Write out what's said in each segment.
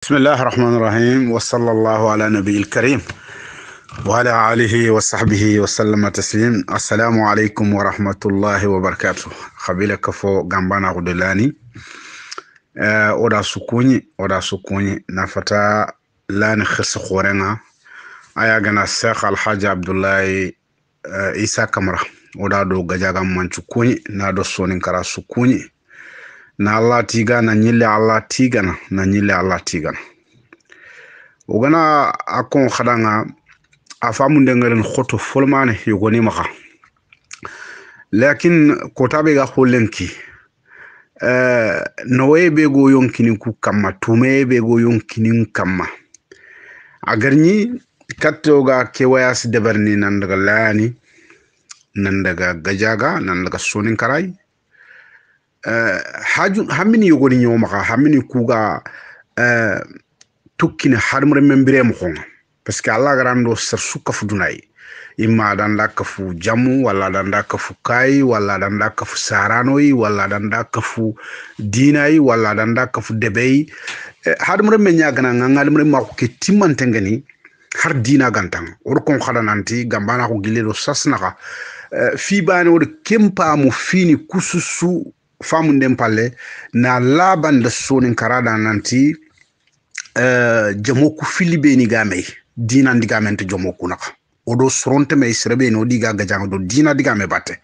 بسم الله الرحمن الرحيم وصلى الله على نبي الكريم وعلى آله وصحبه وسلم تسليم. السلام عليكم ورحمة الله وبركاته. خبيلة كفو غامبانا غدلاني oda sukuni nafata lani khirsi khorena aya gana Sheikh Alhaji Abdullahi Isa Kamara oda do gajaga manchukuni na do sonin kara sukuni na Allah tiga na nyile Allah tigana na nyile Allah tigana ogana akon khadanga afamu ndengaren khoto folmane yogoni maka lakin kotabe ga kholenki nowe be go yonkini ku kamma tume be go yonkini kamma agarni katto ga kewayas debarni nan daga lani nan daga gajaga nan daga sonin karai haju hamini yogoni nyoma ka hamini kuga tukkine harmre membire mo khonga parce que Allah garando sar suka fudunay imma dan lakafu jamu wala dan lakafu kai wala dan lakafu saranoi wala dan lakafu dinai wala dan lakafu debei harmre men nyagana ngalmre ma ko timantengani har dina gantang or kon khadananti gambana ko gilelo sasnaka fi bani or kempa mu fini kususu famu ndempale na laban da sonin karada nanti jamoku filibe ni game dina ndigamente jamoku naka odo soronte me serebe no diga gajang do dina digame batte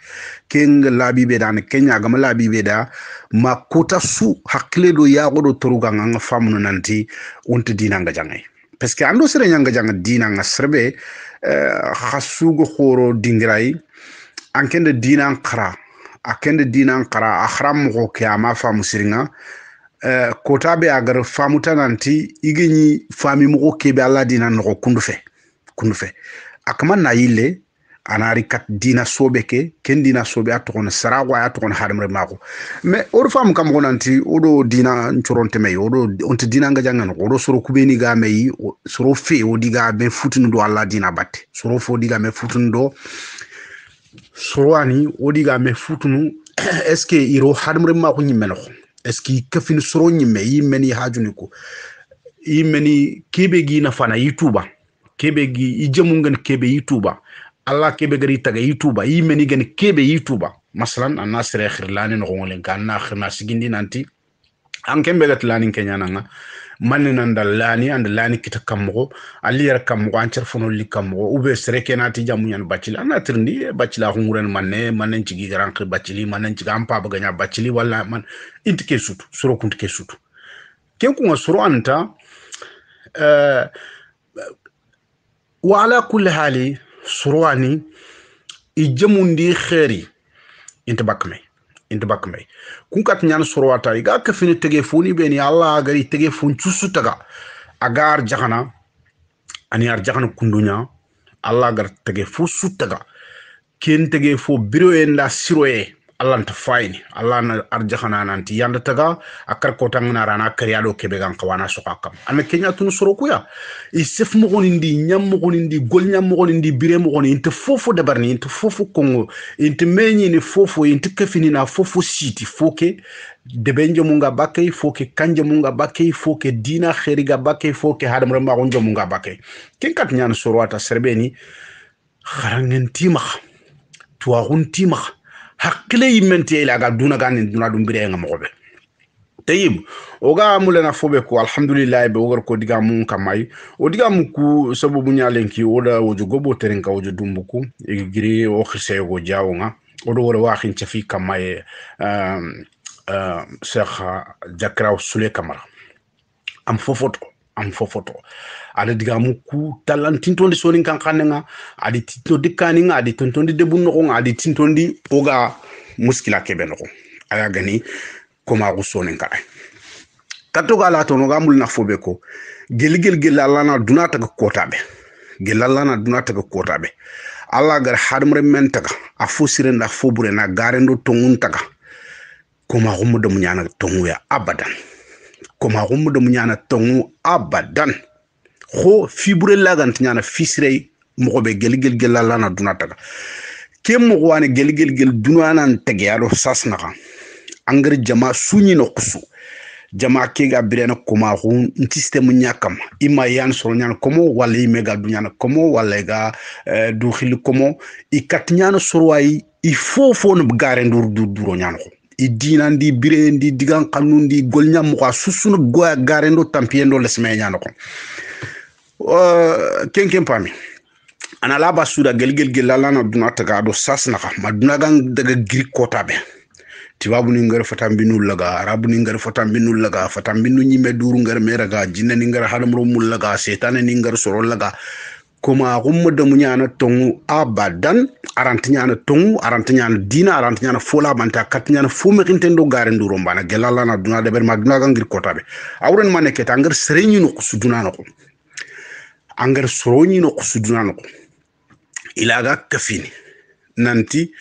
keng labi be dan kenya gam labi be da makota su hakle do ya godo toruga nga famu no nanti onte dina ngajangay parce que ando sere nyanga jang dina nga serbe khasugo khoro dingray ankende dina khara akende dina khara akhram ko kiyama famu siringa kotabe agar famuta nanti igeni fami mo kebe alla dina no kundufe akama na yile anari kat dina sobeke ken dina sobe atokon sarawa atokon hadamre mako me or fam kam gonanti odo dina nchoronte me odo onte dina nga jangan odo soro kubeni ga me soro fe odiga be futunu do alla dina batte soro fo diga me futunu do soro ani odiga me futunu est-ce que iro hadamre mako nyimeno est-ce que kafin soro nyime yimeni hajuni ko yimeni kebe gi na fana youtube kebe gi ijemungan kebe youtube Allah kebe gari taga youtube yimeni gen kebe youtube masalan anasre khirlani no ngolen kan na khirna sigindi nanti an kembe gat lani kenya nanga manne nan dalani and lani kita kamgo ali yar kamgo an cerfono li kamgo ube sere kenati jamu yan bacili ana tirndi bacila hunguren manen cigi garan khir bacili manen ciga ampa baganya bacili wala man intike sutu suro kuntike sutu kenku nga suro anta wa ala kulli hali surwani ijemundi khairi inta bakme kun kat nyan surwata iga ka fini tege funi beni Allah gari tege fun cusu taga agar jahana ani ar jahana kundunya Allah gar tege fu su taga ken tege fu biro enda siroe Allah nta fayni Allah na ar jahana nanti yanda taga akar ko tangna rana kariado kebe gan kawana sokakam ana kenya tunu sorokuya isef mo gonindi nyam mo gonindi gol nyam mo gonindi bire mo gonindi inte fofo dabarni inte fofo kongo inte menyi ni fofo inte kafini na fofo siti foke de benjo munga bakay foke kanje munga bakay foke dina kheriga bakay foke hadam ramba gonjo munga bakay kenkat nyana sorwata serbeni kharangen tima tuwa guntima hakle yimenti ila ga duna ganin duna dum bire nga mobe tayib oga mulena fobe ko alhamdulillah be ogar ko diga mun kamay o diga muku sababu nyalenki oda wojo gobo terenka wojo dumbuku e giri o khise go jawnga odo wora waxin ci fi kamay Sheikh Jakraw Sule Kamara am fofoto ada diga muku talantintondi sonin kan kanenga adi tinto dikaninga adi tontondi debunno ko adi tintondi oga muskila kebe no aya gani koma ko sonin kala kato gala to no gamul na fobe ko gelgel gelalana dunata ko kotabe gelalana dunata ko kotabe Allah gar hadmre mentaga afusire nda fobure na garendo tongun taga koma gumu de munyana tongu ya abadan koma gumu de munyana tongu abadan kho fibre lagant nyana fisrey mo be gelgel gelalana dunata kem mo wane gelgel dunana tege ado sasnaka angre jama sunyi no kusu jama ke ga birena koma hun système nyakam ima yan soro nyan komo wala mega du nyan komo wala ga du khil komo I kat nyan soro ay il faut no gare ndur duro nyan ko I dina ndi bire ndi digan kanun ndi golnya mo ka susunu goya gare ndo tampiendo lesme nyan ko ken pami ana laba suda gelgel gelala na duna taga do sasnaka maduna gang daga giri kota be tibabu ni ngar fatambinu laga arabu ni ngar fatambinu laga fatambinu nyime duru ngar meraga jinna ni ngar hadamro mul laga setane ni ngar soro laga kuma gumma da munyana tongu abadan arantanyana tongu arantanyana dina arantanyana fola banta katanyana fume kintendo gare nduro mbana gelala na duna de ber maduna gang giri kota be awren maneke tangar serenyu no kusuduna no angar soroni no kusuduna no ilaga kafini nanti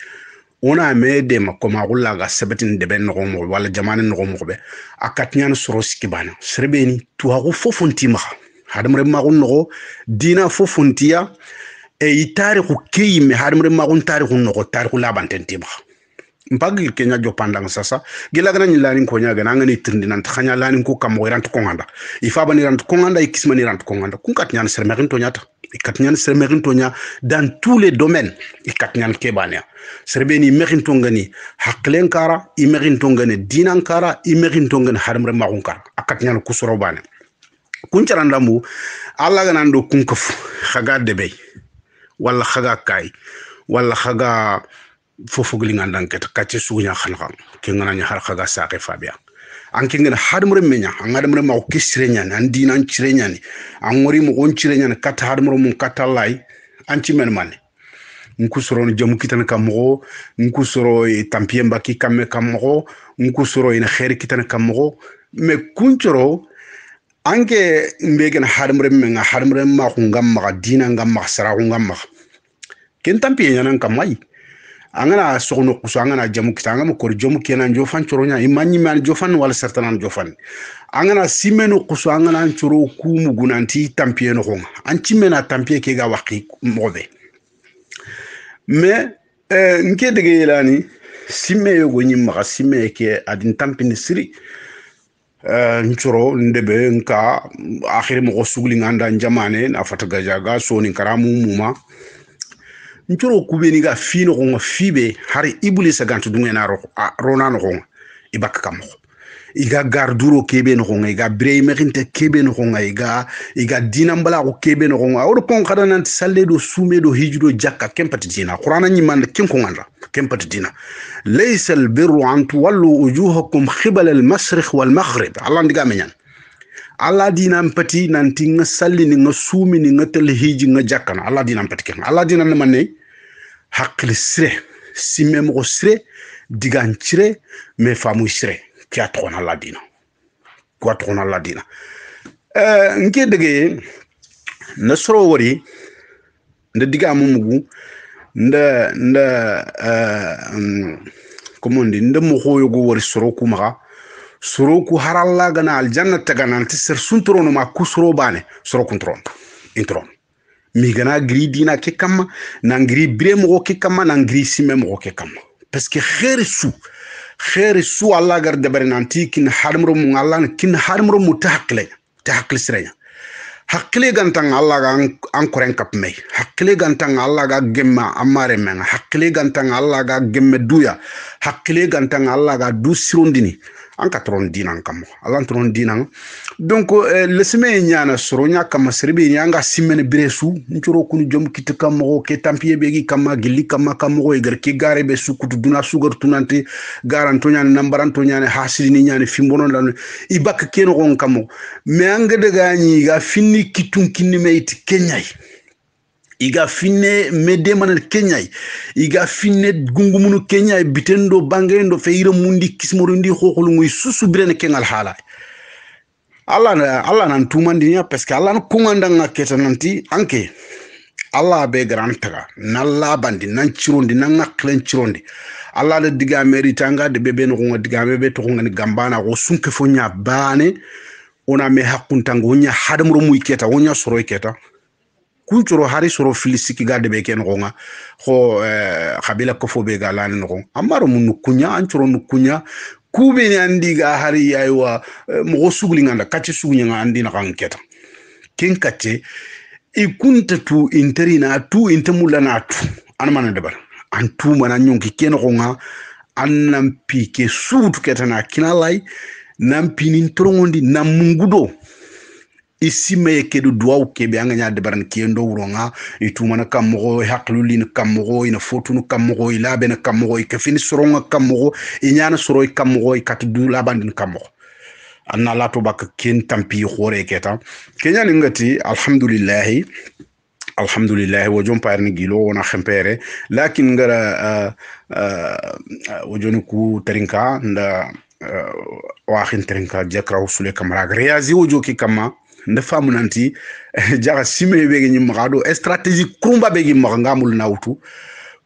ona mede ma koma gulla ga sabatin de ben no mo wala jamane no mo be akatnyan soro sikibana serbeni tuago fofonti ma hadamre ma gonno dina fofontiya e itari ko keyime hadamre ma gon tari ko no tari la bantenti ma mpagi kenya jo pandang sasa gilagana ni lani ko nyaga ngani tirndi nan khanya lani ko kam mo rant ko nganda ifa bani rant ko nganda ikismani rant ko nganda kun katnyan sermerin to nyata ikatnyan sermerin to nya dans tous les domaines ikatnyan kebania serbeni merin to ngani haklen kara imerin to ngani dinan kara imerin to ngani haramre magun kara akatnyan kusoro bane kun charandamu alla ganando kun kofu khaga debey wala khaga kay wala khaga fofo glinga ndanket katche sunya khankham ke ngana nya har khaga saqe fabia anke ngena hadmure menya angadmure ma ko kisrenya andi nan cirenya ni angori mo on cirenya kat hadmure mun katalay anci men man nkusoro no jamu kitan kammo nkusoro e tampie mbaki kamme kammo nkusoro ina khair kitan kammo me kunchoro anke mbegen hadmure menga hadmure ma ko ngam ma dina ngam ma sara ko ngam ma ken tampie nyanan kamai angana sono kuso angana jamu kitanga mo ko jomu kenan jofan choronya imanyi man jofan wala certainan jofan angana simeno kuso angana choro kumu gunanti tampie no honga anti mena tampie ke ga waqi mobe mais nke dege lani simme yogo nyimma simme ke adin tampini siri nchoro ndebe nka akhiri mo sugli nganda njamane na fataga jaga soni karamu muma ncuro kubeni ga fino ko fibe hari ibulisa gantu dungena rona no ko ibak kam iga garduro kebe no ko iga brey merinte kebe no ko iga dinambala ko kebe no ko awdo kon kada nan salle do sume do hijudo jakka kempati dina qur'ana ni man kin ko nganda kempati dina laysa al birru an tuwallu wujuhakum qibala al mashriq wal maghrib allah ndiga menyan Allah dina mpati nanti nga salli ni nga sumi ni nga tel hiji nga jakana Allah dina mpati ken Allah dina na manne hakli sire simme mo sire digan cire me famu sire ki atron Allah dina ko atron Allah dina nke dege na soro wori nda diga mugu nda comment ndi nda mo hoyo go wori soro kuma suroku haralla gana aljanna tagana antisir suntrono ma kusro bane suro kontron intron mi gana gri dina ke kama nangri bremo ke kama nangri simemo ke kama parce que khair su Allah gar de bernanti kin harmro mu Allah kin harmro mu tahqle sirenya hakle gantang Allah ga ankoren kap me hakle gantang Allah ga gemma amare men hakle gantang Allah ga gemme duya hakle gantang Allah ga du sirondini en 90 ans kam Allah 90 ans donc le semaine nyana soronya kam serbi nyanga simene bresu ncuro kunu jom kitkam mo ke tampie begi kam gilli kam mo eger ki gare be sukutu duna sugar tunante garanto nyane nambaranto nyane hasini nyane fimbono lan ibak keno gon kam me anga de gani ga finni kitun kinni meiti kenyai iga finne medemana kenyai iga finne gungumunu kenyai bitendo bangendo feira mundi kismorundi xoxolu muy susu birene kengal hala Allah nan tumandi nya parce que Allah no kunganda ngaketa nanti anke Allah be garantaka nalla bandi nan cirondi nan ngaklen cirondi Allah de diga meritanga de bebe no ngo diga bebe to ngani gambana go sunke fo nya bane ona me hakuntango nya hadamro muy keta wonya soro keta kuncuro hari soro filisiki gade be ken gonga ko khabila ko fo be galan no amaro mun kunya ancuro nu kunya kube ni andiga hari aywa mo sugulinganda kacce sugunyanga andina kanketa ken kacce ikunta tu interina tu intemulana tu anmana debar antu mana nyonki ken ronga annam pike suutu ketana kinalay nam pinin trongondi nam mungudo isime kedo duwaw kebe anga nya debaran kendo wuronga itumana kammo haklulin kammo ina fotunu kammo ila ben kammo ke fini soronga kammo inyana soroy kammo katdu labandin kammo anna lato bak ken tampi khore keta kenya ngati alhamdulillah wo jom parni gilo wona khempere lakin ngara wojoni ku terinka nda waxin terinka jakra usule kamara reazi wojo ki kama nda famu nanti jaga sime bege nyim magado stratégie krumba bege magangamul nawtu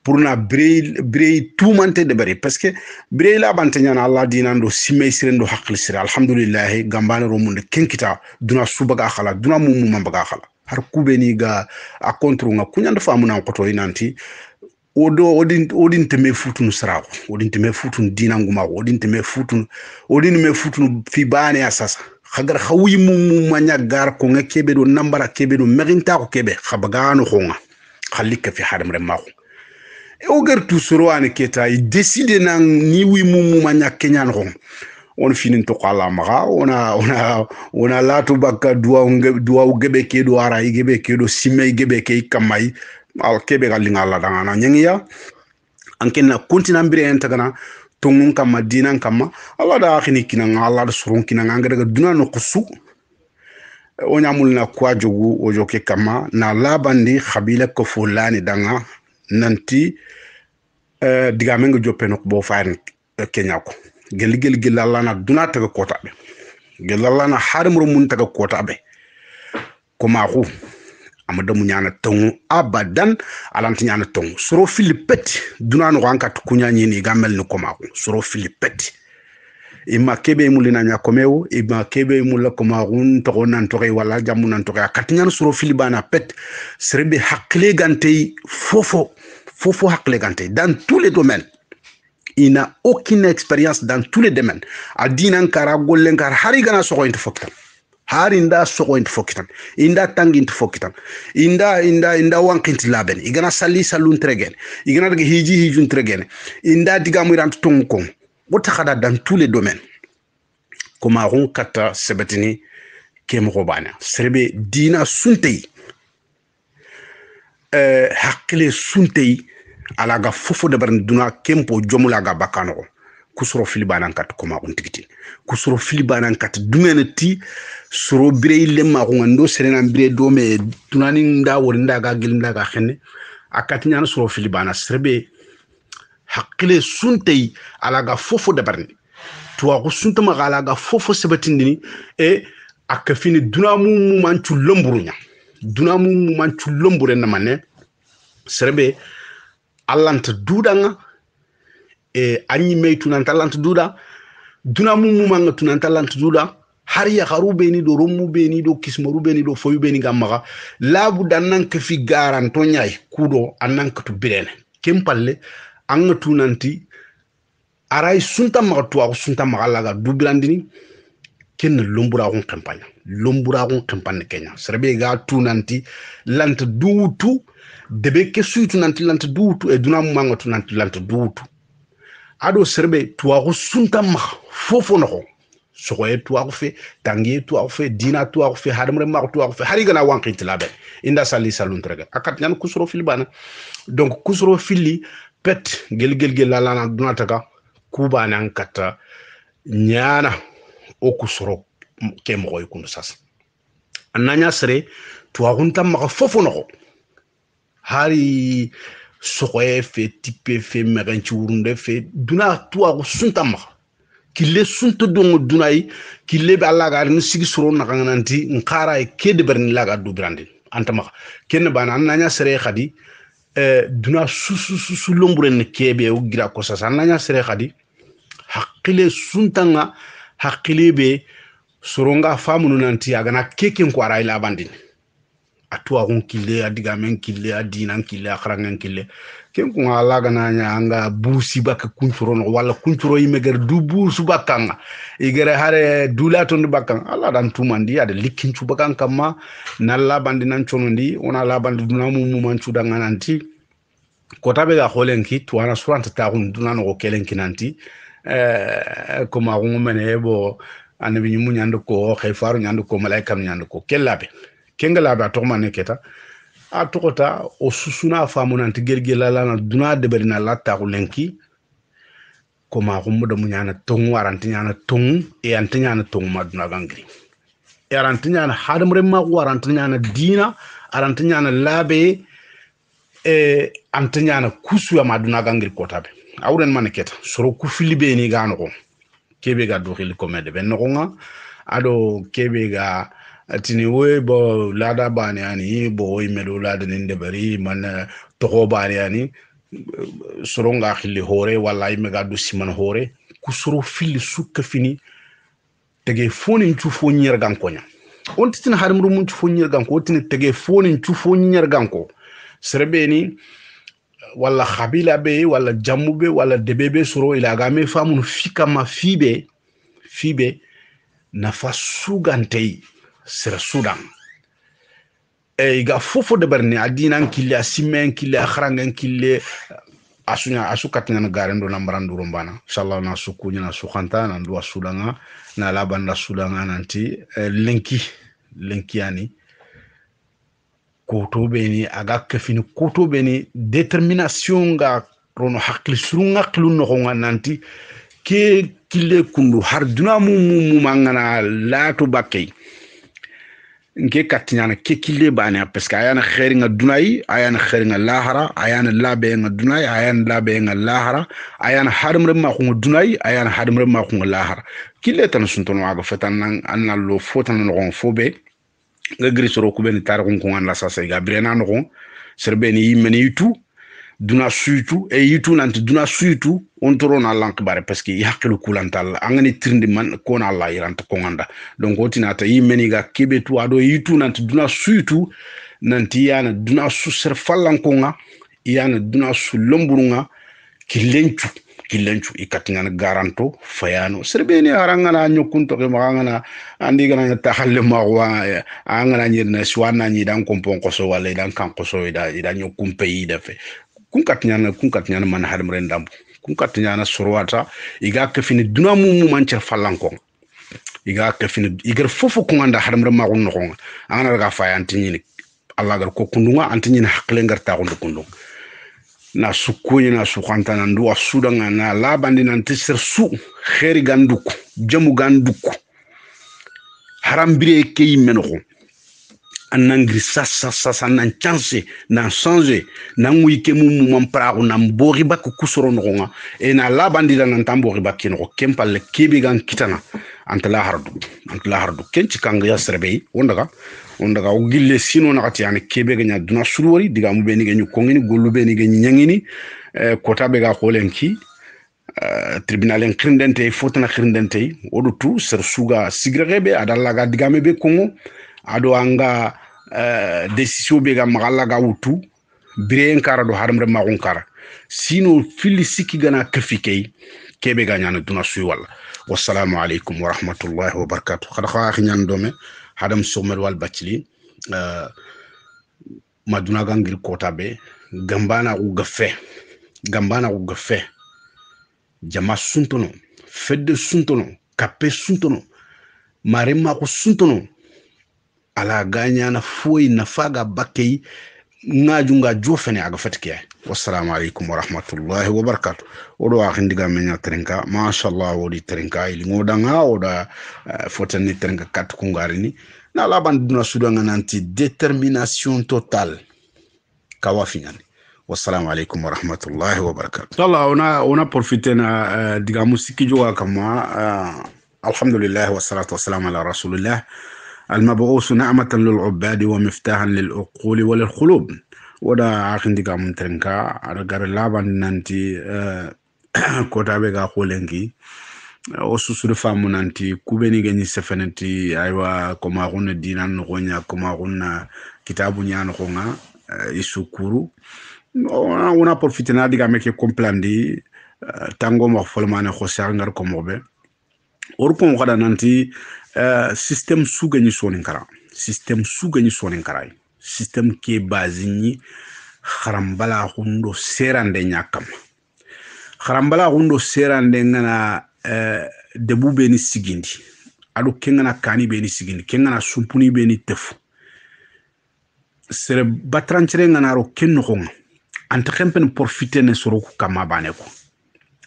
pour na brey tout mante de bari parce que brey la bantanya na Allah dinando sime sirendo hakli sir alhamdulillah gambana romunde kenkita duna subaga khala duna mumu baga khala har kubeni ga a contre nga kunyanda famu na koto inanti odin teme futun saraw odin teme futun dinanguma odin teme futun fi bane asasa khagar khawi mu manya gar ko nga kebe do nambara kebe do merinta ko kebe khabagano khonga khalika fi hadam remako o gertu surwane keta i décider nan ni wi mu manya kenyan khong on finin to qala maga ona latu bakka duwa gebe ke do ara gebe ke do simay gebe ke kamay al kebe galinga la dangana nyangiya ankenna continent mbire entagana tongun kama dinan kama Allah da akhini kinanga Allah da surun kinanga ngadaga duna no kusu onyamul na kwa jogu ojoke kama na labandi khabila ko fulani danga nanti digamengo jopeno ko bo farin Kenya ko gel Allah na duna taga kota be gel Allah na harimro mun taga kota be ko maaxu amada mu ñana tongu abadan alanti ñana tongu soro filipet duna no rankat kunya ñini gamel ni ko maaxu soro filipet ima kebe mulina nya komewo ima kebe mulla ko maaxun to nan to wala jamu nan to kat ñana soro filibana pet serbe hakle gantey fofo hakle gantey dans tous les domaines. Il n'a aucune expérience dans tous les domaines. Adina nkara gollen kar hari gana soko into fokitan. Hari inda soko into fokitan. Inda tangi into fokitan. Inda wankint laben. Igana sali salun tregen. Igana hijun tregen. Inda digamu irant tongkong. Wota khada dans tous les domaines. Koma ron kata sebetini kemro bana. Serbe dina suntei. Hakle suntei. Alaga fofo de baran duna kempo jomulaga bakano kusoro filibanan kat koma on tigiti kusoro filibanan kat dumenati soro bire lemma ko ngando serena bire do me tunani nda worinda ga gilinda ga xenne akati nyana soro filibana serbe hakile suntei alaga fofo de baran tuwa ko sunta magalaga fofo sebatindini e akafini duna mu manchu lomburunya duna mu manchu lombure na mane serbe allanta dudanga anyi meytu nan talanta duda duna mumu manga tunan talanta duda har ya harube ni do romu be ni do kismoru be ni do foyu be ni gamaga labu dannan ka fi garanto nyay kudo annan ka tu birene kempalle anga tunanti aray sunta maga laga dubirandini ken lombura kon campagne Kenya serbe ga tunanti lanta duutu debe ke suitu nanti lanta duutu e duna manga tu nanti lanta duutu ado serbe tuwa sunta ma fofo no so e tuwa fe tangi tuwa fe dina tuwa fe hadamre ma tuwa fe hari gana wankiti labe inda sali salun trega akat nyan kusuro filibana donc kusuro fili pet gel la na duna taka kuba nan kata nyana o kusuro ke mo ko sas ananya sere tuwa hunta ma fofo no hari sokoye fe tipe fe meganchi urunde fe duna tuwa sunta ma kille sunta dongo dunai kille be alla gar ni sigi soro na kananti nkara e kede berni laga du brandi antama ken bana nanya sere khadi duna su lombure ne kebe o gira ko sa nanya sere khadi hakile suntanga hakile be soronga famunu nanti agana keken ko ara ila bandini atwa gon kille adiga men kille adina kille akhrangen kille ken ko ala gana nya anga busi baka kunturo no wala kunturo yimeger du busu bakanga igere hare dulato ndi bakanga ala dan tumandi ade likin tu bakan kama nalla bandi nan chonondi ona la bandi dunamu mu manchu danga nanti kota be ga holenki to ana suranta ta gun dunano ko kelenki nanti ko ma gun mene bo anabi nyimu nyando ko khayfaru nyando ko malaika nyando ko kellabe kengalabe to manne keta a tokota o susuna famu nanti gelgela la na duna de berina la ta lenki ko ma ko mudo munyana tongu aranti nyana tongu e anti nyana tongu maduna gangri e aranti nyana hadamre ma ko aranti nyana dina aranti nyana labe e anti nyana kusu ya maduna gangri ko tabe awren man keta soro ku filibe ni gano ko kebe ga do khili komede ben no nga ado kebe ga atini we bo lada bani ani bo imelo lada ninde bari man to bani ani soronga khili hore wala imega du siman hore ku soro fili sukka fini tege foni nchu fo nyer gankonya on titina harmru mun fo nyer ganko tini tege foni nchu fo nyer ganko serebeni wala khabila be wala jamube wala debebe soro ila game famun fikama fibe nafa sugantei sera sudan iga fofo de barni adina kille asimen kille akhrangen kille asunya asukatnya garendo nambrando rombana inshallah na sukunya na sukhanta na ndo sudanga na labanda sudanga nanti lenki yani koto beni aga kefini koto beni determination ga rono hakli surunga klun no nanti ke kille kundu har duna mu mangana lato bakay nke katinyana ke kille bani parce que ayana khairi nga dunay ayana khairi nga lahara ayana labe nga dunay ayana labe nga lahara ayana hadamre ma ko dunay ayana hadamre ma ko lahara kille tan suntono aga fetan nan anna lo fotan no gon fobe nga gri soro ku ben tar ko ngana sa sa ga brena no gon serbeni yimeni yitu duna suitu e yitu nanti duna suitu on torona lank bare parce que yaqilu kulantal angani trindi man ko na Allah iranta ko nganda donc otinata yimeni ga kebetu ado yitu nanti duna suitu nanti yana duna su ser fallanko nga yana duna su lomburunga kilenchu ikatingana garanto fayano serbeni arangana nyokunto ke magana andi gana ta halle mawa angana nyirna swana nyi dan kompon koso wala dan kan koso ida nyokumpe ida fe kun katnyana man hadam rendam kun katnyana sorwata iga kafini duna mu mancher fallanko iga kafini igar fofu ko anda hadam rema ko no angana ga fayanti ni Allah gar ko kundunga anti ni hakle ngar ta ko kundung na sukunya na sukhanta na ndo asudanga na labandi na ntisir su khairi ganduku jamu ganduku harambire ke yimeno anangri sasa nan chance nan changer nan wike mumu mamprago nan bori bak kusoro no nga e na labandi la nan tambori bakino kempal kebe gan kitana antala hardu kenci kanga ya serbe ondaga o gille sino na kati yani kebe ganya duna surwori diga mu beni ganyu kongini gollu beni ganyu nyangini kota be ga kholenki tribunal en krindente fotana krindente odu tu ser suga sigrebe adalla ga diga mebe kongo ado anga décision be ga magalla ga wutu bireen kara do haramre magun kara sino fili siki gana kafikay kebe ga nyana duna suy wala wassalamu alaikum wa rahmatullahi wa barakatuh khada kha nyan dome hadam somel wal bacili maduna gangir kota be gambana u gafe jama suntono fedde suntono kape suntono marema ko suntono ala ganya na foi na faga bakay ngajunga jofene aga fatkiya wassalamu alaikum wa rahmatullahi wa barakatuh odo akhindiga menya trenka ma sha Allah wodi trenka ili ngodanga oda fotani trenka kat kungarini na laban duna sudanga nanti determination totale kawafinyani wassalamu alaikum wa rahmatullahi wa barakatuh Allah ona profiter na diga musiki jowa kama alhamdulillah wassalatu wassalamu ala rasulillah المبعوث نعمة للعباد ومفتاحا للعقول وللقلوب ودا عندي كم ترنكا أرجع لابن ننتي كتابة كقولنكي o susuru famu nanti kubeni gani sefenenti aywa koma gonna dinan no gonya koma gonna kitabu nyano gonga isukuru ona profiter na diga meke komplandi tango mo folmane ko sangar ko mobe or ko ngada nanti système sugani sonin kara système sugani sonin kara système ke bazini kharambala hundo serande nyakam kharambala hundo serande ngana debu beni sigindi ado kengana kani beni sigindi kengana sumpuni beni tefu sere batranchere ngana ro kenno khonga anta khempen profiter ne soro ku kama bane ko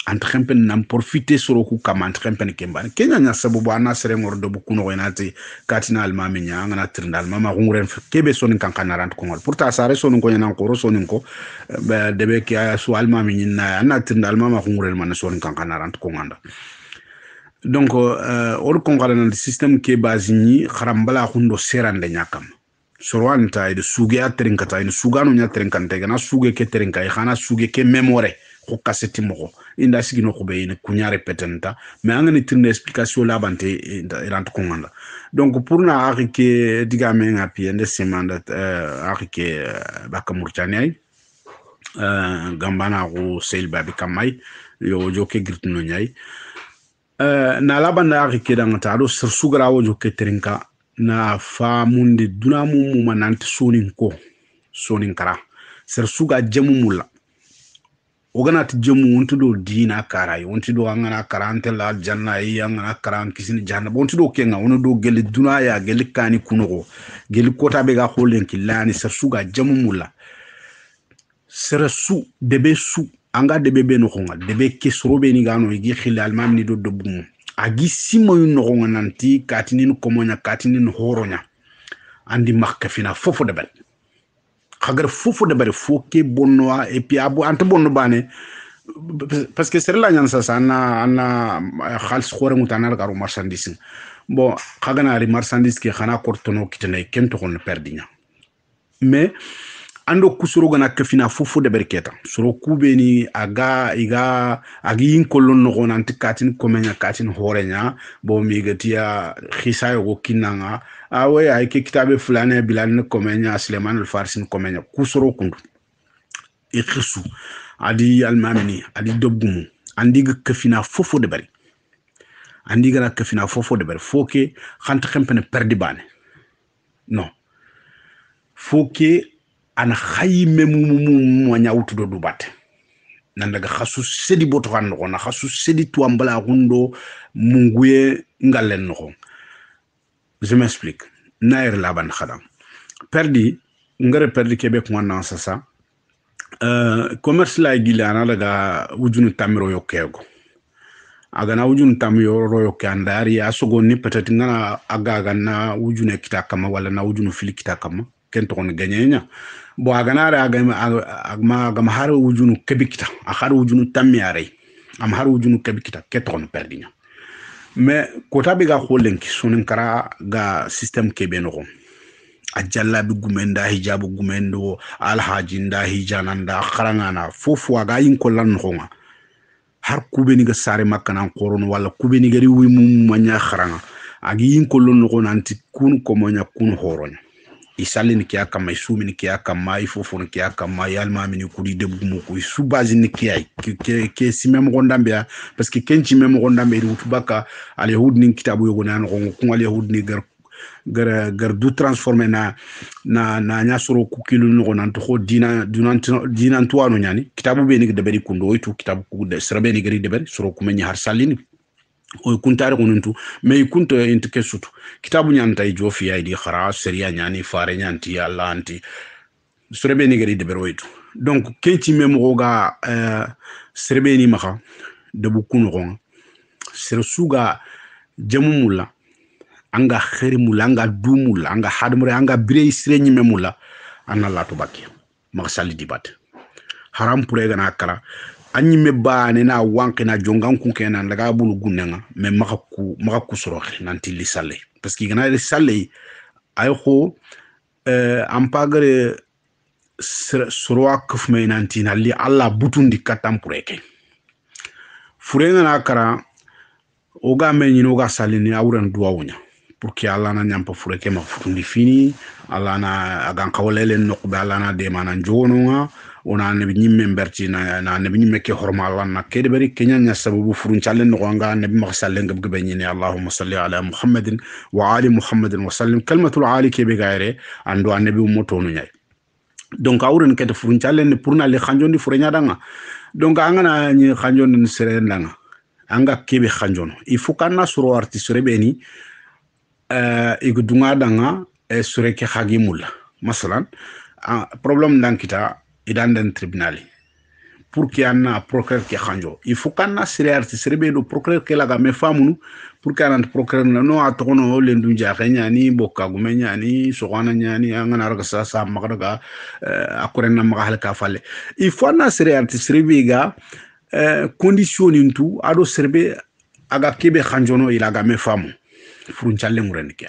anta khempen nam profiter soro ku kama anta khempen kembane kenya nya sababu ana sere ngor do bukuno wenati katina almami nya ngana trindal mama ngure kebe sonin kankana rant ko ngol pourtant sare sonin ko nyana ko ro sonin ko be debe ki su almami nyina ana trindal mama ngure man sonin kankana rant ko nganda donc or ko ngala nan système ke bazini kharambala hundo serande nyakam sorwanta ide suge atrinkata ine sugano nya trinkante gana suge ke trinkai khana suge ke memore ko kaseti moko inda sigino ko be ine kunyare petenta mais angani tinde explication la bante rant ko nganda donc pour na arike digame ngapi ende semanda arike bakamurchani gambana ko sel babi kamay yo joke gritno nyai na labanda arike dangata do sugra wo joke trinka na fa mundi duna mu mananti sonin kara ser suga jamu mulla oganati jamu wonti do dina kara wonti do angana karante la janna yi angana karan kisini janna wonti do kenga wono do gele duna ya gele kani kunogo gele kota be ga holen kilani ser suga jamu mulla ser su debe su anga debe be no khonga debe kesro be ni gano yi khilal mamni do dobum agi simo yu nogonga nanti katinin komonya katinin horonya andi makka fina fofo debel khagar fofo debel foke bonnoa et puis abo ante bonno bane parce que c'est la nyan sa sana ana khals khore mutana garu marchandise bon khagana ri marchandise ke khana kortono kitene kento kon perdinya mais ando kusuro gana kafina fofo de berketa suro kubeni aga iga agi inkolon no gonanti katin komenya katin horenya bo migatia khisayo go kinanga awe ay ke kitabe fulane bilan komenya Suleiman al-Farsi komenya kusuro kundu ikhisu adi almamini adi dobumu andi kafina fofo de beri andi gana kafina fofo de beri foke khant khempene perdi bane non foke ana khayme mu nyawtu do dubate nan daga khasu sedi boto han no na khasu sedi tuambala gundo munguye ngalen no je m'explique nair laban khadam perdi ngare perdi kebe ko nan sasa commerce la gilana daga wujunu tamiro yokego aga na wujunu tamiro yokandari asogoni peut-être ngana aga na wujunu kitakama wala na wujunu fili kitakama kento on gagnenya bo aganare agma har wujunu kebikita akhar wujunu tammiare am har wujunu kebikita keton perdinya mais kota biga kholenki sonin kara ga système kebeno ajalla bi gumenda hijabu gumendo alhajinda hijananda kharangana fofu aga yin kollan khonga har kubeni ga sare makana qoron wala kubeni gari wi mum manya kharanga agi yin kollon no nanti kun ko monya kun horonya isalin ki aka may sumin ki aka may fofon ki aka may alma mini kudi debu mo ko su base ni ki ay ke si mem gondambia parce que kenci mem gondambe rutu baka al yahud ni kitabu yogo nan ko al yahud ni gar du transformer na nya soro ku kilu no nan to dina dinan tuano nyani kitabu be ni de bari kundo itu kitabu ku de srabe ni gari de bari soro ku meni har salini o kuntare kununtu me kunto intike sutu kitabu nyanta ijofi ya di khara seria nyani fare nyanti Allah anti srebe ni gari de beroitu donc kenci memo ga srebe ni maka de bukunu gon ser suga jamumula anga kharimula anga dumula anga hadmure anga bire srenyi memula anna la to bakki maksali dibat haram pure gana kala anyi me baane na wanke na jongan ku kenan daga bulu gunnenga me maka ku soro nanti li sale parce que gana li sale ay ko ampagare soro akuf me nanti na li alla butundi katam pureke furenga na kara o ga me nyino ga salini awran duwawnya pour que Allah na nyampa fure ke ma futundi fini Allah na agan kawlele nokbe Allah na de manan jononga ona nabi nyimme mberti na nabi nyimme ke horma Allah na kede bari kenya nya sababu furun challe no nga nabi ma sallen gab gab nyini Allahumma salli ala Muhammadin wa ali Muhammadin wa sallim kalmatul ali ke be gaire ando nabi moto no nyay donc awren ke furun challe ne pour na le khanjondi fure nya danga donc angana ni khanjondi sere ndanga anga kebe khanjono il faut kana suro artiste rebeni igudunga danga sure ke khagimula masalan problème dankita idan den tribunal pour qu'il y en a procureur qui khanjo il faut kana sire artiste rebeni procureur ke laga me famunu pour qu'il y en a procureur no atono lendu jaxenya ni bokka gumenya ni sogana nyani angana raga sa magdaga akorena magal ka falle il faut na sire artiste rebiga condition intu ado serbe aga kebe khanjono ilaga me famu furun challe nguren ke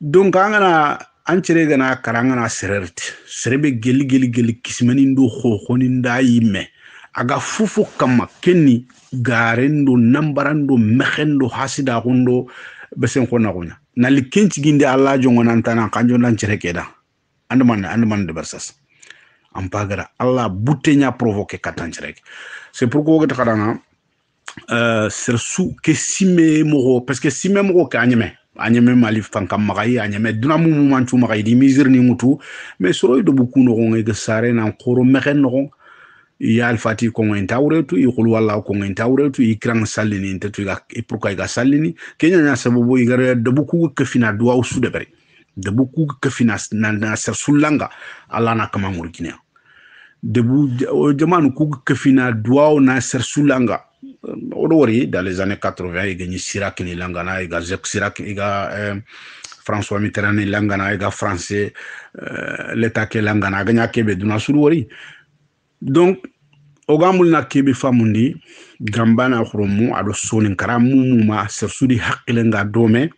donc angana ancere gana karangana serbe geli kismani ndo khokhoni nda yimme aga fufu kama kenni garendo nambarando mexendo hasida gundo besen khona gunya nali kenci ginde Allah jongo nantana kanjo nan cere keda andman de bersas ampagara Allah butenya provoquer katancere c'est pourquoi que kadana sersu ke sime mo parce que sime mo ka anyeme mali fankam magayi anyeme dunamu manchu magayi di misir ni mutu mais soro do buku no ngi sare nan khoro mexen no ya alfati ko ngi tawretu yqul walla ko ngi tawretu ikran sallini tetu ga pourquoi ga sallini kenya nya sababu igare do buku ke fina do wa su de bari de buku ke fina na sersu langa ala na kama murgine debu jamanu ku ke fina do na sersu langa odori dans les années 80 il gagne Chirac ni langana il Jacques Chirac il François Mitterrand ni langana il français l'état ke langana ganya kebe duna surwori donc ogamul na kebe famundi gambana khromu ado sonin karamu ma sersudi haqilenga dome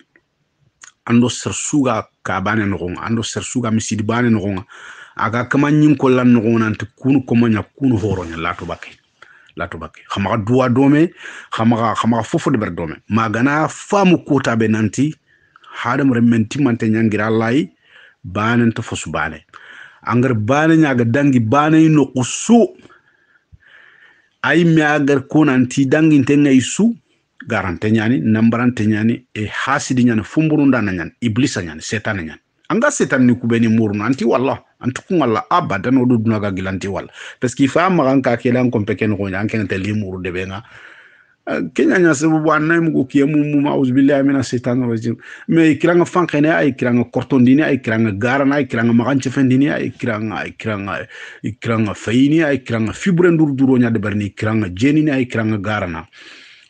ando sersuga kabane no ando sersuga misidi bane no aga kama nyin ko lan no nante kunu ko manya kunu horonya lato bakke khamaga duwa dome khamaga fofo de ber dome magana famu kota be nanti hadam rementi mante nyangira lay banen to fosu bane angar bane nyaga dangi bane no kusu ay mi agar konanti dangi tengay su garante nyani nambarante nyani e hasidi nyani fumburu ndana nyani iblisa nyani setan nyani anga setan ni kubeni murno anti wallah antuku wala abadan odu dunaga gilanti wala parce qu'il fa maranka kelan kompeken ko nyanken te limuru de benga kenya nya sabu anay mu ko mu ma uzbillahi mina setan rajim mais kiranga fankene ay kiranga kortondini ay kiranga garana ay kiranga maganche fendini ay kiranga fayini ay kiranga fibre ndur duro nya de barni kiranga jenini ay kiranga garana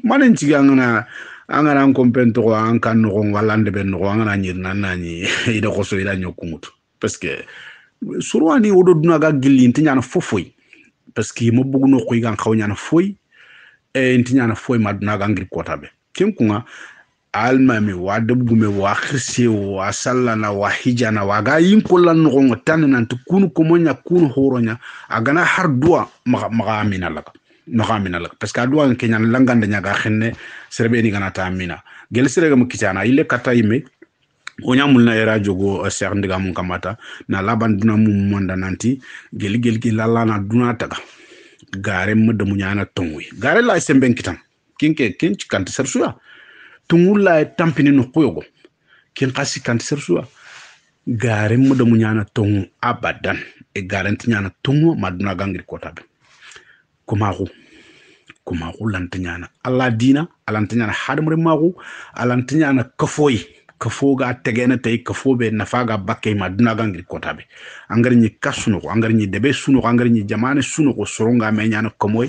manen ciganga angana kompento ko an kan no walande ben no angana nyirna nani ida ko so ida nyokumut parce que surwani wodo dunaga gilli ntinyana fofoy parce que mo bugu no ko igan xawnyana foy e ntinyana foy madunaga ngir kotabe kenkunga almami wa debgume wa khirse wa sallana wa hijana wa ga yin kollan no ngo tan nan to kunu ko monya kunu horonya agana har duwa maga amina laka parce que duwa kenya langanda nyaga xenne serbe ni gana ta amina gel serega mo kitana ile kata yime onyamul na era jogo Cheikh Ndiga mun kamata na laban duna mum monda nanti gel lalla na duna taga gare mudda mu nyana tonwi gare la semben kitam kinke kinci kanti sersuya tungul la tampini no koyogo kin qasi kanti sersuya gare mudda mu nyana tongu abadan e garanti nyana tongu maduna gangir kotabe kumaru lantanyana alla dina alantanyana hadamre magu alantanyana kafoga tegena tay kafobe nafaga bakke maduna gangir kotabe angari ni kasuno angari ni debe suno angari ni jamane suno ko soronga menyana komoy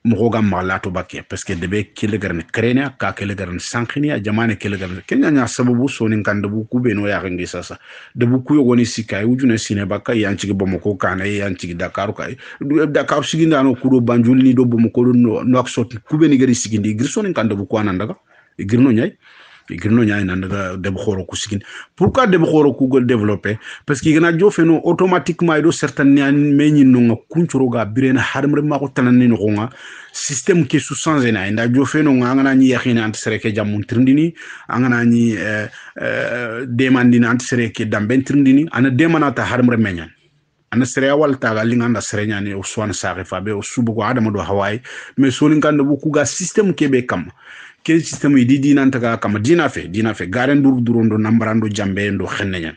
moga malato bakke parce que debe kile garne krenia ka kile garne sankhini jamane kile garne kenya nya sababu sonin kan debu kubeno ya ngi sasa debu kuyo goni sikai ujune sine bakka yanci bomoko kana yanci Dakar kay Dakar siginda no kudo banjul ni do bomoko no aksot kubeni gari sigindi girsonin kan debu ko anandaga girno nyay igirno nya ina daga deb khoro ku sigin pourquoi deb khoro ku gol développer parce que gana jo feno automatiquement ido certain nya meñi no kunchuro ga birena harmre ma ko tanani no nga système ke su changer na inda jo feno nga ngana ni yakhina ant sereke jamun trindini angana ni demandina ant sereke damben trindini ana demanata harmre meñan ana sere wal taga linganda sere nyani o swan sare fabe o subu ko adama do hawai mais so linganda bu kuga système kebe kam ke système yi di nanta kam dina fe garen durondo nambrando jambe ndo xennenya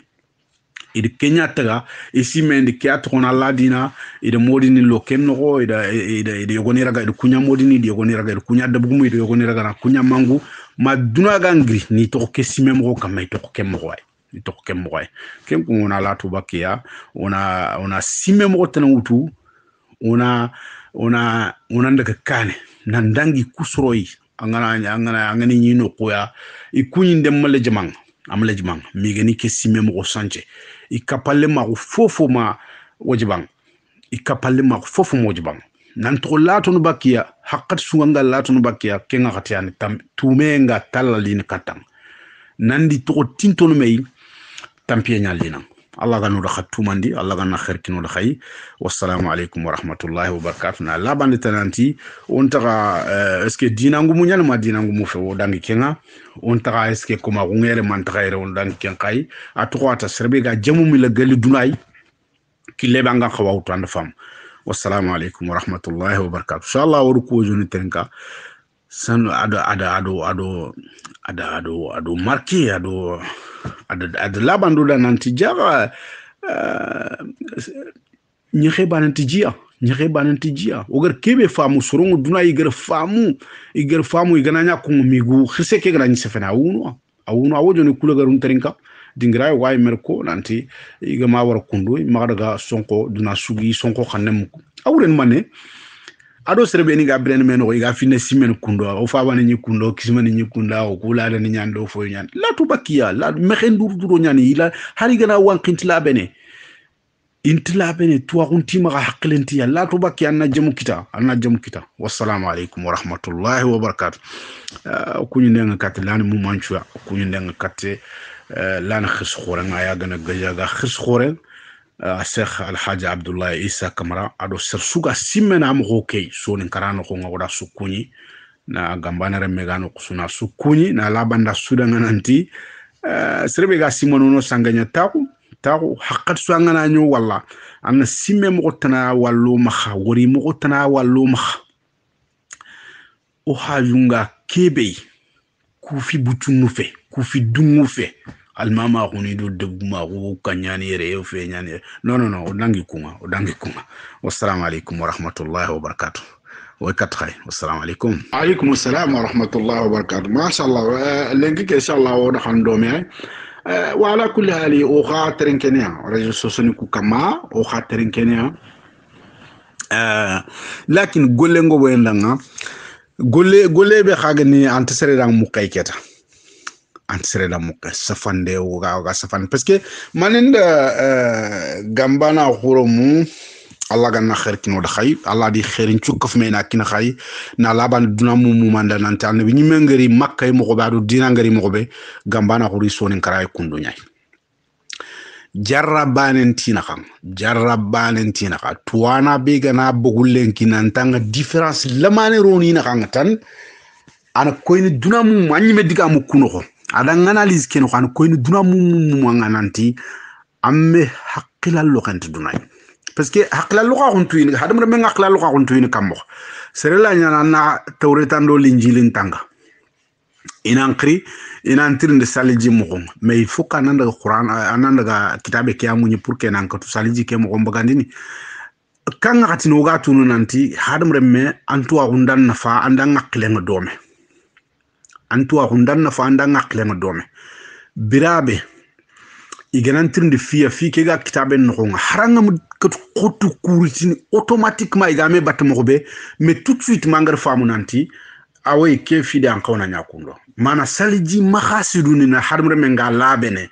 idi kenya taga isi mendi ke atona ladina ida modini lo kenno ida yogoni raga ida kunya modini ida yogoni raga ida kunya dabumu ida yogoni raga na kunya mangu ma duna gangri ni to ke simem ko kam to ke mo way to ke mo way kem ko na la to bakia ona sime mo tan wutu ona ndaga kane nan dangi kusroyi angani ni no koya ikunyi ndem male jamang amale jamang migeni ke sime mo sanche ikapalle ma fofo ma wajibang ikapalle ma fofo mo wajibang nan to lato no bakia haqqat sunga lato no bakia kenga khatiani tam tumenga talalin katang nandi to tinto no mei tampie nyalina Allah ganu da khatumandi Allah ganu khairkino da khay wassalamu alaikum wa rahmatullahi wa barakatuh na labande tananti on taga est-ce que dinangu mu nyal ma dinangu mu fe o dangi kenga on taga est-ce que koma ngere man taga on dangi ken kay atoata serbe ga jamu mi la gali dunay ki leba nga khawawtu and fam wassalamu alaikum wa rahmatullahi wa barakatuh inshallah waru ko joni tenka san ado marqué ado labando da nanti jaga nyere bananti jia ogar kebe famu sorongo duna igar famu igana nya ko migu khirse ke gana nyisefena awuno awojo ne kula garun terinka dingira way merko nanti iga ma war kundu magdaga sonko duna sugi sonko khanem awren mane ado serbe ni ga bren men o iga finne simen kundo o fa bana ni kundo kismani ni kunda o kula da ni nyando fo nyan la to bakiya la mexen duro nyani ila hari gana wanqint la bene intla bene to waxunti ma haqqlenti ya la to bakiya na jamu kita wassalamu alaikum wa rahmatullahi wa barakatuh kunyu ndenga kat lan mu manchua kunyu ndenga kat lan khis khore nga ya gana gajaga khis khore Sheikh Alhaji Abdullah Isa Kamara ado sersuga simena am hokey sonin karano ko ngoda sukuni na gambana remegano kusuna sukuni na labanda suda nanti serbe ga simono no sanganya taku haqqat suangana nyo walla amna simme mo tana wallo makha wori mo tana wallo makha o hajunga kebe kufi butunu fe kufi dungu fe almama khuni do deguma ko kanyani re fe nyani non odangi kunga wassalamu alaikum wa rahmatullahi wa barakatuh wa katray wassalamu alaikum assalam wa rahmatullahi wa barakatuh ma sha Allah lengi ke insha Allah wa khandome wa ala kulli hali o khatrin kenya radio sosoni ku kama o khatrin kenya lakin golengo wendanga golle be khagani antasere dang mukayketa ansere la muka safande ga safan parce que manenda gambana khoromu Allah ganna khair kino da khay Allah di khairin cukaf mena kina khay na laban duna mu manda nanta ne bi nyimengari makkay mo ko baadu dina ngari mo ko be gambana khori sonin karay kundu nyay jarrabanen tina kan tuwana be gana bugullen kinantanga difference lamane roni na kan tan ana koyni duna mu manyi diga mu kuno ko adan analyse ken ko an koyni duna mu ngananti amme haqqila lo kan dunay parce que haqqila lo ka huntu ni hadam re men haqqila lo ka huntu ni kammo serela nyana na tawretando linjilin tanga inankri inantirinde saliji mo mais il faut kan daga qur'an ananda kitabe ke amunyi pour que nan ko saliji ke mo mbagandini kan ngati no ga tunu nanti hadam re me antu hundan nafa andan haqqile ngodome antuwa hundanna fa anda ngakle ngodome birabe iganantirinde fiya fi ke ga kitaben no haranga mu kotu kuritini automatiquement igame batmo be mais tout de suite mangar famu nanti away ke fi dan kawna nyakundo mana saliji makhasiduni na harmre menga labene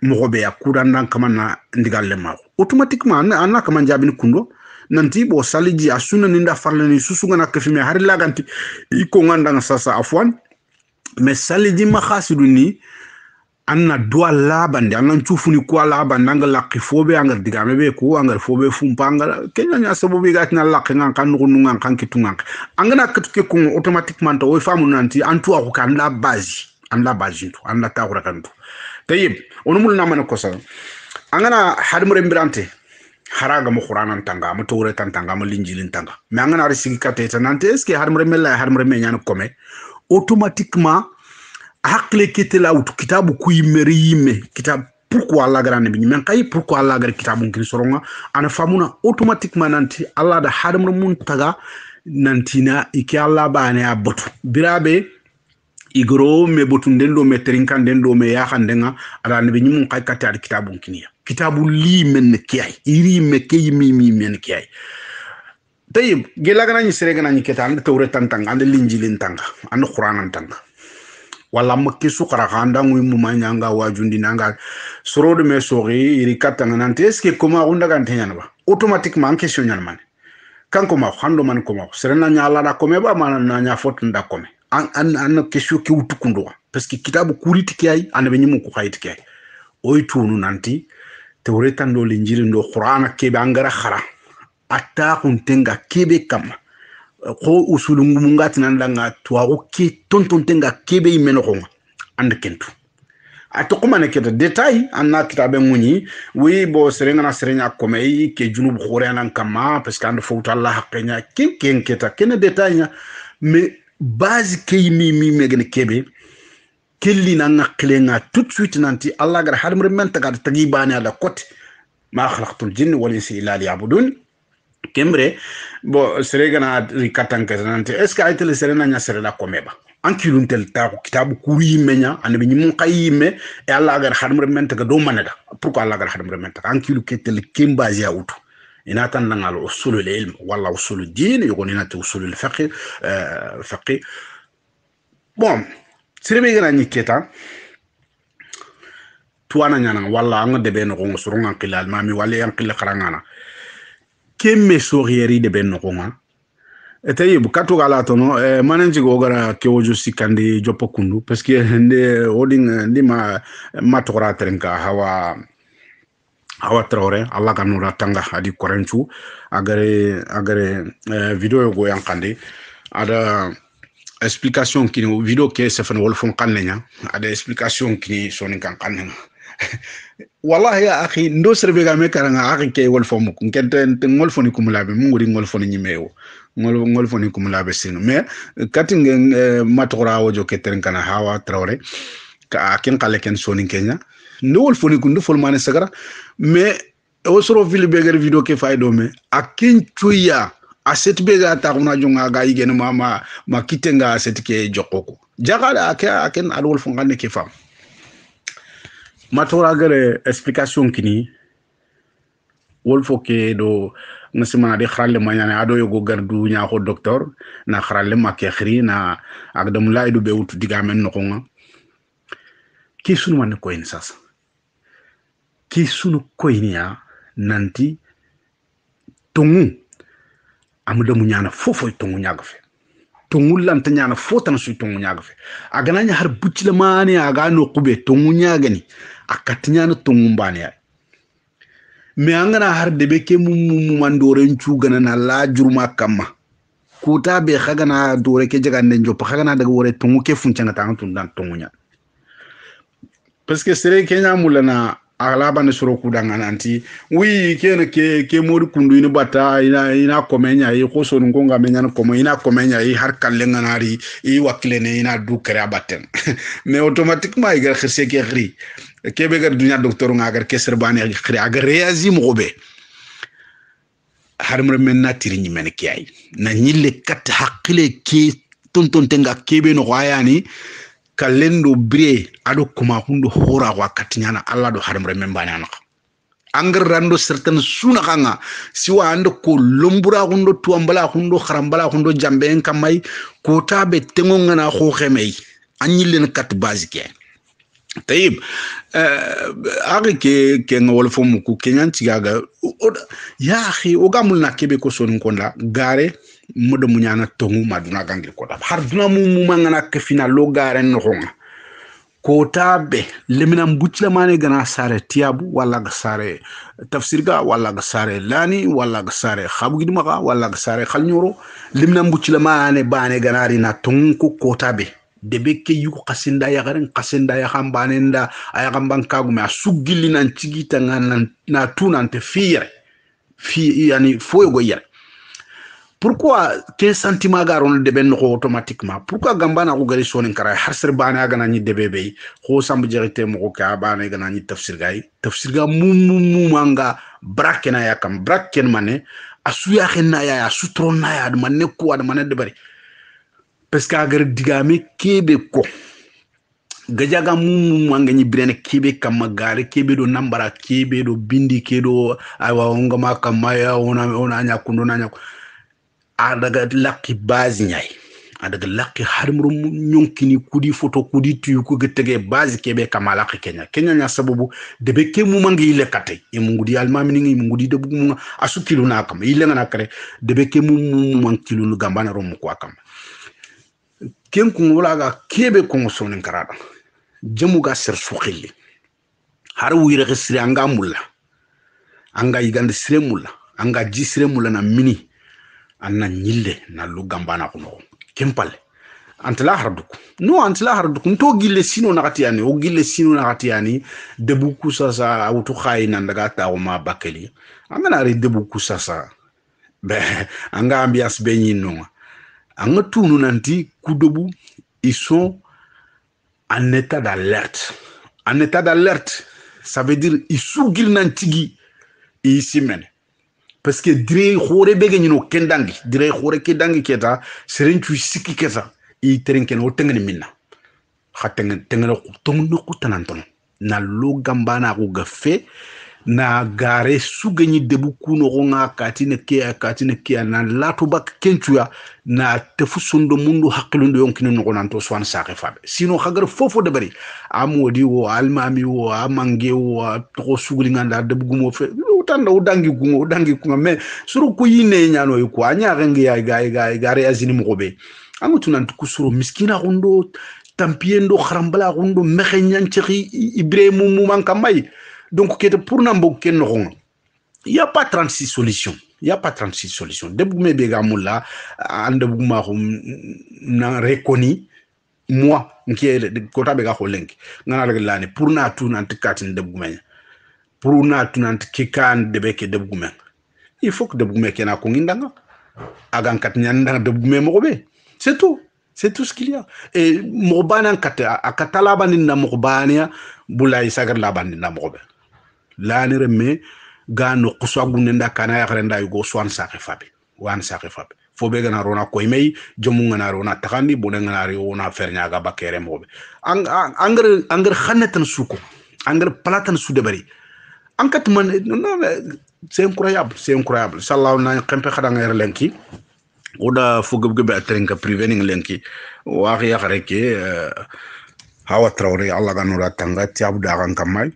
mo be yakudan kamana ndigalle ma automatiquement anna kaman jabini kundo nanti bo saliji asuna ninda farlani susunga na kafime har laganti iko nganda sasa afwan mais salidi ma khasidu ni anna do la bande anna chufuni ko la bande ngal laqi fobe angal digame be ko angal fobe fumpa angal kenya nya sabu bi gatna laqi ngan kan ngun ngan kan kitu ngan angana katuke ko automatiquement to famu nanti antu ko kan la base an la base to an la tawra kan to tayib onumul na man ko sa angana hadmure mbirante haraga mo qur'anan tanga mo tawre tanga mo linjilin tanga mais angana risigi kateta nante est ce que hadmure mella hadmure me nyana kome automatiquement hakle kitela out kitabu kuyimeri yime kitab pourquoi Allah garane bi men kay pourquoi Allah gar kitabu ngir soronga ana famuna automatiquement nanti Allah da hadmure mun taga nanti na iki Allah bane abatu birabe igro me botun den do me terinkan den do me ya khandenga ala ne bi nyum kay katta kitabu nginiya kitabu li men kiyay iri me kay mi men kiyay tayib gela gana ni sere gana ni ketan tawre tantang ande linjilin tanga ande qur'anan tanga wala makki sukara khanda ngui mu manyanga wajundi nanga sorode me sori iri katanga nante est ce que comment unda kan tenyana ba automatiquement question nyana man kan ko ma khando man ko ma serena nyala da ko me ba man na nya fotu nda ko me an question ki utukundo parce que kitabu kuriti kay ande be nyimu ko khayit kay oy tunu nanti tawre tan do linjiri ndo qur'ana ke be angara khara atta kuntenga kebe kama ko usulungu mungati nandanga tuwago ki tontontenga kebe imeno konga and kentu ato kuma ne kete detail anna kitabe muni wi bo serenya komei ke junub khoreana kama parce que and fawta Allah haqqenya ken keta ken detail nya mais base ke mi megene kebe kelli na ngaklenga tout de suite nanti Allah gar hadmre men taga tagi bani ala kote ma khalaqtul jinni wal insi illa liya'budun kembre bo seregana rikatanka nanti est ce que aytele serena nya serela komeba ankilun tel ta kitabu kuri menya ane bi mun qayime e Allah gar hadmre men taga do manada pourquoi Allah gar hadmre men taga ankilu ketel kimbazi ya utu ina tan langal usulul ilm wala usulul din yogoni nati usulul fiqh fiqh bon sirebe gana ni keta tuana nyana wala anga debe no ngo surunga qilal mami wala yan qilla qarangana kemme sorieri de ben no nga etay bu katu gala tono mananji go gara ke woju sikandi jopo kundu parce que nde oding ndima matora trenka hawa traore Allah kanu ratanga adi korenchu agare video go yankande ada explication kini video ke sefan wolfon kannenya ada explication kini sonin kan kannenya wallahi ya akhi ndo serbe ga me karanga akhi ke wolfon ko kente ngolfoni kumulabe munguri ngolfoni nyimewo ngolfoni kumulabe sino mais katinge matora wojo ke terenkana hawa traore ka ken kale ken sonin kenya ndo wolfoni kundu folmane sagara mais o soro ville beger video ke faydo me akin tuya aset bega ta kuna jonga ga yigene mama ma kitenga aset ke jokoko jagala aken adol fo ngane ke fam matora gare explication kini wolfo ke do ngasima de kharalle manyane ado yogo gardu nya ko docteur na kharalle ma ke khri na agdam laydu be wutu digamen no konga ki sunu man ko en sasa ki sunu ko inia nanti tongu amuda mu ñana fofo tongu ñaga fe tongu lanta ñana fotan su tongu ñaga fe agana nya har bucci la mani aga no kube tongu ñaga ni akati ñana tongu mbani ya me angana har debe ke mu mandore ncu gana na la jurma kama kuta be khagana dore ke jaga nden jop khagana daga wore tongu ke funca ngata ngatu dan tongu nya parce que sere kenya mulana alaba ne soro kudanga nanti wi kene ke modu kundu ina bata ina komenya yi khoso ngonga menya no komo ina komenya yi har kallenga nari yi waklene ina du kare abaten mais automatiquement igar khirse ke khri ke be gar dunya docteur nga gar ke serbani khri agar réagi mo be har mo men na tiri ni men ki ay na nyille kat hakile ki tonton tenga kebe no wayani kalendo bre ado kuma hundo hora wa katinyana Allah do haramre membani anaka angar rando certain suna kanga siwa ando ko lombura hundo tuambala hundo kharambala hundo jambe en kamay ko tabe tengo ngana ko xemey anyille kat basique tayib ari ke ngol fomu ku kenyan tigaga ya akhi o gamul na kebe ko son konda gare modo munyana tongu maduna gangil kota har duna mu mangana ke final lo garen no honga kota be lemina mbutla mane gana sare tiabu wala ga sare tafsirga wala ga sare lani wala ga sare khabugid maka wala ga sare khalnyoro lemina mbutla mane bane ganari na tongu kota be debe ke yuko kasinda ya garen kasinda ya khambane nda aya gambanka gume asugili nan cigita ngana na tunante fiire fi yani foyo go yere. Pourquoi que sentiment garon de ben automatiquement pourquoi gambana ko gari sonin kara har ser bana gana ni debe be ko sambu jerete mo ko ka bana gana ni tafsir ga mu manga brakena yakam braken mané asuya xena ya sutron na ya man ko ad man de bari parce que agar digami kebe ko gajaga mu manga ni brene kebe kam gare kebe do nambara kebe do bindi kedo aywa ngama kam maya ona nya kundo na nya adaga lakki base nyay adaga lakki harmuru nyonkini kudi photo kudi tu ko getege base kebe kamala kenya nya sababu debe ke mu mangi ile kate e mu ngudi almami ni mu ngudi de bu asukilu na kam ile ngana kare debe ke mu mankilu lu gambana rom ko akam ken ku wala ga kebe ko sonin karada jamu ga ser sukhili har wire gesri anga mulla anga yigande sire mulla anga jisire mulla na mini anna nyille na lu gambana ko no kempale antla harduk nto gille sino nakati yani o gille sino nakati yani debu kusasa auto khayna ndaga tawo ma bakeli angana ri debu kusasa be anga ambiance be nyino anga tunu nanti kudobu ils sont en état d'alerte. En état d'alerte, ça veut dire ils sougil nantigi ici men. Parce que dire khore bege nyino kendangi, dire khore kendangi keta, serentu siki keta, I terenken o tengene minna. Khatengen tengene tonno kutananton. Na lo gambana ko gafe na gare sugeni debu kuno ronga katine ke na latu bak kentuya na tefu sondo mundu hakilundo yonkino no gonanto swan sake fabe sino khagar fofo de bari amodi wo almami wo amange wo to suguli nganda debu gumo fe utanda udangi kunga me suru ku yine nyano yuko anya rengi ya gare azini mogobe amutu nan kusuru miskina gondo tampiendo kharambala gondo mekhenyan chiri ibrahim mu mankamay. Donc, pour n'importe quel nom, il n'y a pas 36 solutions. Il n'y a pas 36 solutions. Deboumé Begamoula, Andebouma, n'a reconnu, moi, qui est le Kota Bega Holenk, n'a regardé, pour n'a tout n'ant katin deboumé, pour n'a tout n'ant kikan de beke deboumé. Il faut que deboumé qui n'a kongindanga, agan katnyanda deboumé mobe. C'est tout. C'est tout ce qu'il y a. Et Morbana Kata, a Katalabanina Morbania, Boulaï Sagar Labanina Morbe. L'année remet, Gano Kuswagunenda Kana Renda Yugo Swan Sacrifabi. One Sacrifabi. Fobegana Rona Koimei, Jomungana Rona Takandi, Bonangari, Ona Fernaga Bakere Mobe. Anger Hanetan Suko, Anger Palatan Sudebari. Ankatman, c'est incroyable, c'est incroyable. Salah na Kempe Khadanger Lenki. Oda fugub atrenka prevening lenki wa ya gareke hawa traoré Allah ganura tanga tiabu daran kamay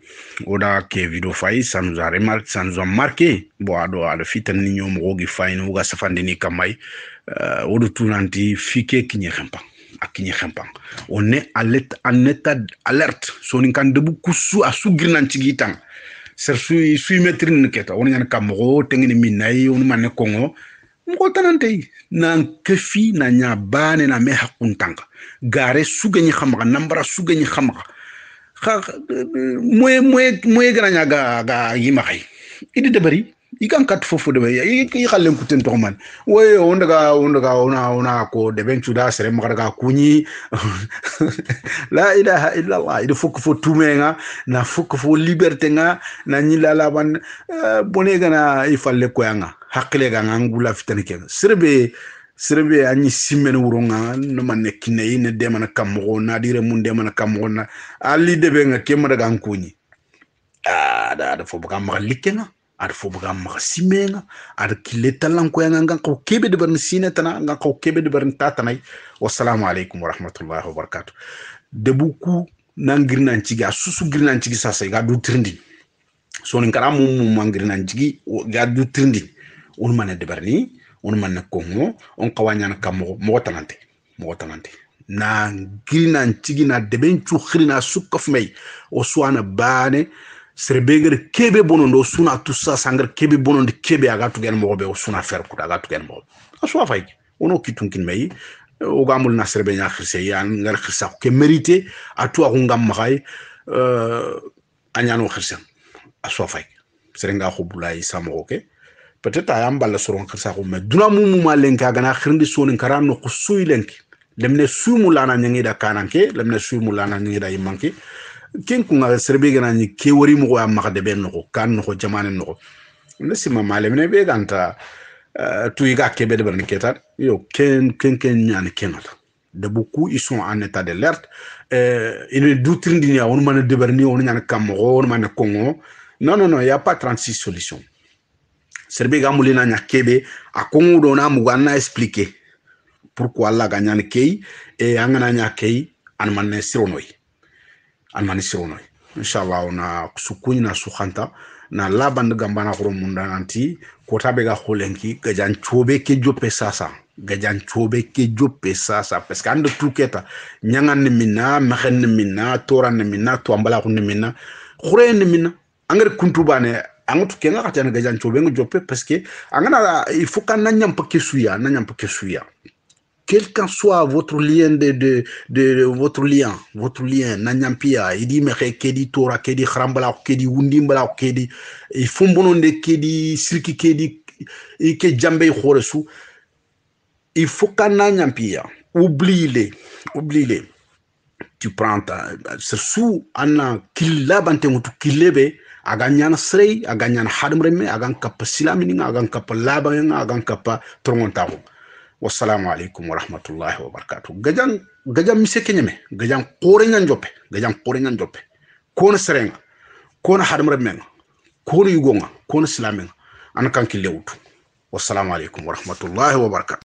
oda ke video fay ça nous a remarqué ça nous a marqué bo ado ala fitan ni ñom rogi fay no ga safande ni kamay odo tunanti fike kinye xempa akinye xempa on est en état d'alerte soni kan debu kusu asugir nan ci gitan ser sui metrin keta on ñan kamro tengini minay on mané kongo mko tanante nan kefi na nya bane na me hakuntanga gare sugeni khamaga nambara sugeni khamaga moy granya ga yimaxay idi de bari ikan kat fofu de bari yi xalen ku ten toxman way on daga ona ko de ben tuda sere maga kunyi la ilaha illa allah il faut que faut tumenga na faut que faut liberté nga na nyila la ban bonega na ifalle ko yanga hakle ga ngula fitani ke serbe anyi simen wuronga no manne kinay ne de man kamgo na dire mun de man kamgo na ali de be nga kema daga kunyi da fo buga ma likenga ada fo buga ma simenga ada kiletalan ko yanga ngan ko kebe de barn sinetana ngan ko kebe de barn tatanay wassalamu alaikum wa rahmatullahi wa barakatuh de buku nangir nan ci ga susu gir nan ci sasa ga du trindi so ni kara mum mangir nan ci ga du trindi on mané de barni on man ko mo on kawanya kam mo tanante na grina ntigina deben chu khirina sukaf may o suana bane serbeger kebe bonondo suna tussa sangar kebe bonondo kebe aga tugen mo be o suna fer ku aga tugen mo aswa fay ono kitunkin may o gamul na serbe nya khirse ya ngar khirsa ke mérité atu ko ngam maxay anyano khirsa aswa fay serenga khubulay samoke peut-être ayam balla soron khirsa ko me duna mumu malenka gana khirndi sonin karano ko suylenki lemne sumu lana nyangi da kananke lemne sumu lana nyangi da imanki ken kunga serbe gana ni ke wori mo am ma de ben no kan no jamane no nesima malemne be ganta tuiga ke be de ben ketat yo ken nyani kenata de beaucoup ils sont en état d'alerte une doutrine dinia on man de berni on nyana kam on man kongo non il y a pas 36 solutions serbe ga mulina nya kebe a kongo do na mu gana expliquer pourquoi Allah gagnane kay et angana nya kay an man sironoy inshallah ona sukuny na sukhanta na laband gambana khoro munda nanti ko tabe ga kholenki gajan chobe ke jope sasa parce que ande tuketa nyangan minna makhen minna toran minna to ambala khun minna khureen minna angere kuntubane angutu kenga katana gajan chobe ngo jope parce que angana il faut kan nanyam pa kesuya quel qu'en soit votre lien votre lien nanyampia idi mexe kedi tora kedi khrambala kedi wundimbala kedi il faut bononde kedi sirki kedi ke jambe khoresu il faut qu'un nanyampia oublie-les tu prends ta sous anna killa bante mutu killebe aganyana srei aganyana hadmreme agan kap silamini agan kap laban agan kap trongontago wassalamu alaikum warahmatullahi wabarakatuh gajan mise kenyeme gajan qorenyan joppe kono serenga kono hadmreme kono yugonga kono silamenga an kan killewutu wassalamu alaikum warahmatullahi wabarakatuh